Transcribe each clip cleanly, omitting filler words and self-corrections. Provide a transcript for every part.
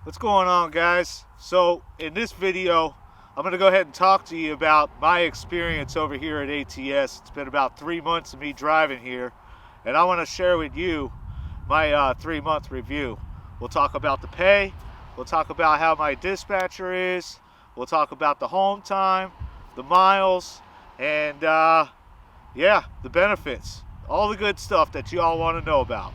What's going on, guys? So in this video I'm going to go ahead and talk to you about my experience over here at ATS. It's been about 3 months of me driving here, and I want to share with you my 3-month review. We'll talk about the pay, we'll talk about how my dispatcher is, we'll talk about the home time, the miles, and yeah, the benefits, all the good stuff that you all want to know about.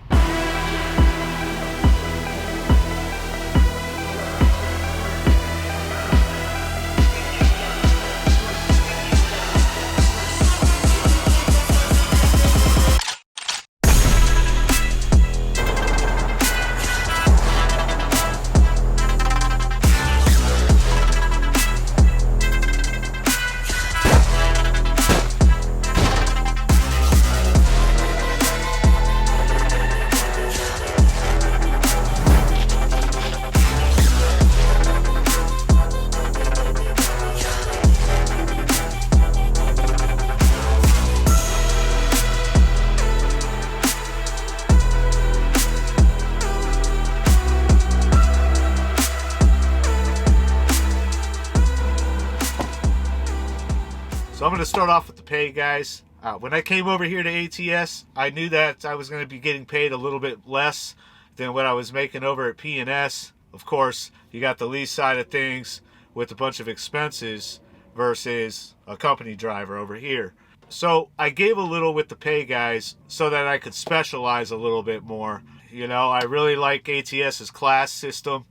So I'm going to start off with the pay, guys. When I came over here to ATS, I knew that I was going to be getting paid a little bit less than what I was making over at P&S. Of course, you got the lease side of things with a bunch of expenses versus a company driver over here. So I gave a little with the pay, guys, so that I could specialize a little bit more. You know, I really like ATS's class system,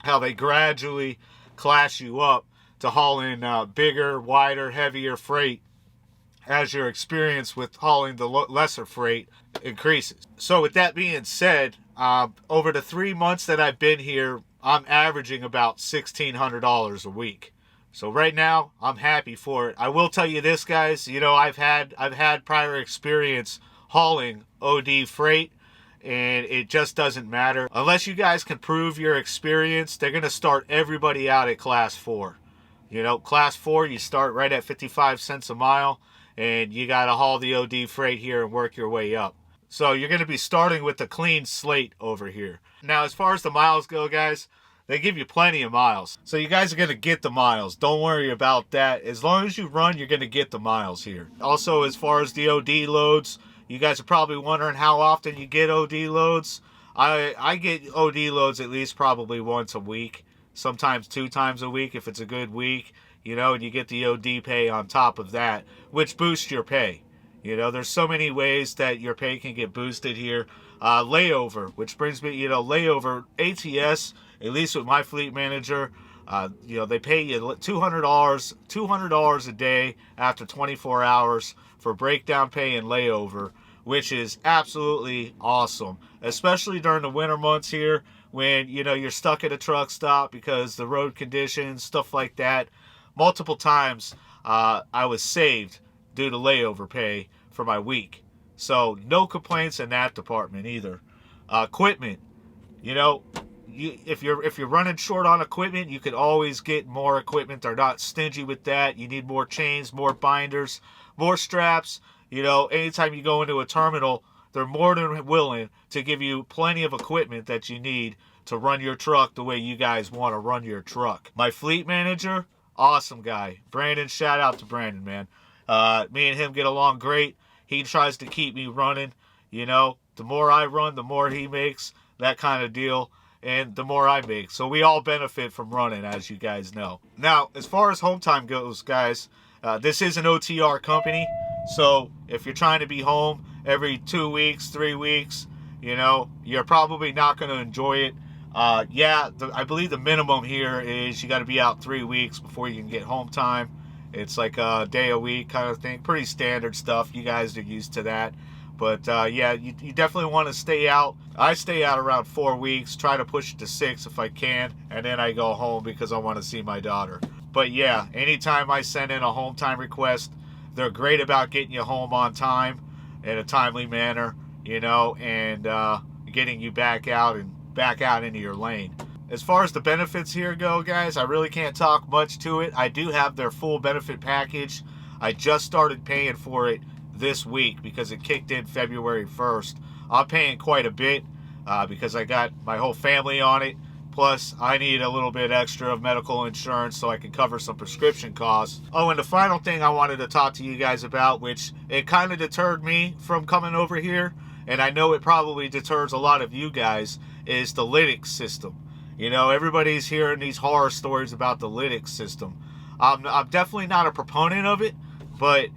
how they gradually class you up to haul in bigger, wider, heavier freight as your experience with hauling the lesser freight increases. So with that being said, over the 3 months that I've been here, I'm averaging about $1,600 a week. So right now, I'm happy for it. I will tell you this, guys, you know, I've had prior experience hauling OD freight, and it just doesn't matter. Unless you guys can prove your experience, they're going to start everybody out at class 4. You know, class 4, you start right at 55 cents a mile, and you got to haul the OD freight here and work your way up. So you're going to be starting with a clean slate over here. Now, as far as the miles go, guys, they give you plenty of miles. So you guys are going to get the miles. Don't worry about that. As long as you run, you're going to get the miles here. Also, as far as the OD loads, you guys are probably wondering how often you get OD loads. I get OD loads at least probably once a week. Sometimes 2 times a week if it's a good week, you know, and you get the OD pay on top of that, which boosts your pay. You know, there's so many ways that your pay can get boosted here. Layover, which brings me, you know, layover, ATS, at least with my fleet manager, you know, they pay you $200 a day after 24 hours for breakdown pay and layover, which is absolutely awesome, especially during the winter months here, when, you know, you're stuck at a truck stop because the road conditions, stuff like that. Multiple times I was saved due to layover pay for my week. So no complaints in that department either. Equipment, you know, if you're running short on equipment, you can always get more equipment. They're not stingy with that. You need more chains, more binders, more straps. You know, anytime you go into a terminal, they're more than willing to give you plenty of equipment that you need to run your truck the way you guys want to run your truck. My fleet manager, awesome guy. Brandon, shout out to Brandon, man. Me and him get along great. He tries to keep me running. You know, the more I run, the more he makes, that kind of deal. And the more I make. So we all benefit from running, as you guys know. Now, as far as home time goes, guys, this is an OTR company. So if you're trying to be home every 2 weeks, 3 weeks, you know, you're probably not going to enjoy it. Yeah, I believe the minimum here is you got to be out 3 weeks before you can get home time. It's like a day a week kind of thing. Pretty standard stuff. You guys are used to that. But yeah, you definitely want to stay out. I stay out around 4 weeks, try to push it to 6 if I can, and then I go home because I want to see my daughter. But yeah, anytime I send in a home time request, they're great about getting you home on time in a timely manner, you know, and getting you back out into your lane. As far as the benefits here go, guys, I really can't talk much to it. I do have their full benefit package. I just started paying for it this week because it kicked in February 1st. I'm paying quite a bit because I got my whole family on it. Plus, I need a little bit extra of medical insurance so I can cover some prescription costs. Oh, and the final thing I wanted to talk to you guys about, which it kind of deterred me from coming over here, and I know it probably deters a lot of you guys, is the Linux system. You know, everybody's hearing these horror stories about the Linux system. I'm definitely not a proponent of it, but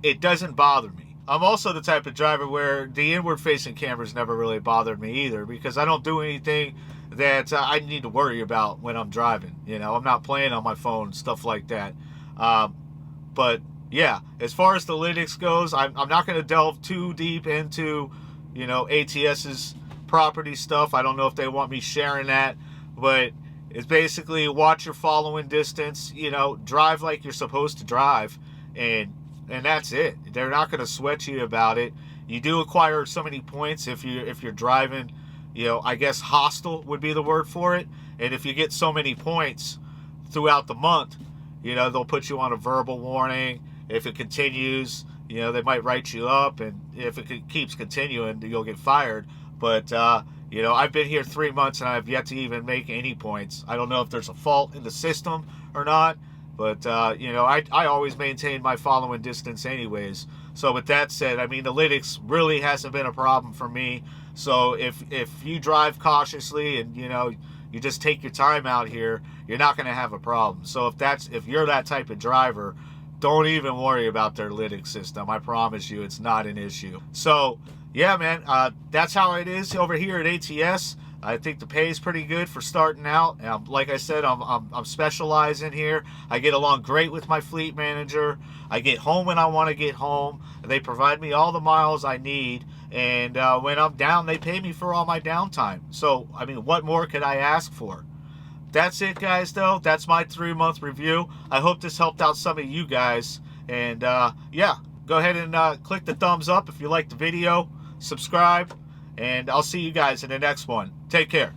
it doesn't bother me. I'm also the type of driver where the inward-facing cameras never really bothered me either, because I don't do anything that I need to worry about when I'm driving. You know, I'm not playing on my phone, stuff like that. But yeah, as far as the Linux goes, I'm not going to delve too deep into, you know, ATS's property stuff. I don't know if they want me sharing that, but it's basically watch your following distance, you know, drive like you're supposed to drive, and that's it. They're not going to sweat you about it. You do acquire so many points if you're driving, you know, I guess hostile would be the word for it. And if you get so many points throughout the month, you know, they'll put you on a verbal warning. If it continues, you know, they might write you up, and if it keeps continuing, you'll get fired. But you know, I've been here 3 months and I've yet to even make any points. I don't know if there's a fault in the system or not, but you know, I always maintain my following distance anyways. So with that said, I mean, the Linux really hasn't been a problem for me. So if you drive cautiously and, you know, you just take your time out here, you're not going to have a problem. So if you're that type of driver, don't even worry about their Linux system. I promise you, it's not an issue. So yeah, man, that's how it is over here at ATS. I think the pay is pretty good for starting out. Like I said, I'm specializing here. I get along great with my fleet manager. I get home when I want to get home. They provide me all the miles I need. And when I'm down, they pay me for all my downtime. So, I mean, what more could I ask for? That's it, guys, though. That's my 3-month review. I hope this helped out some of you guys. And, yeah, go ahead and click the thumbs up if you liked the video. Subscribe, and I'll see you guys in the next one. Take care.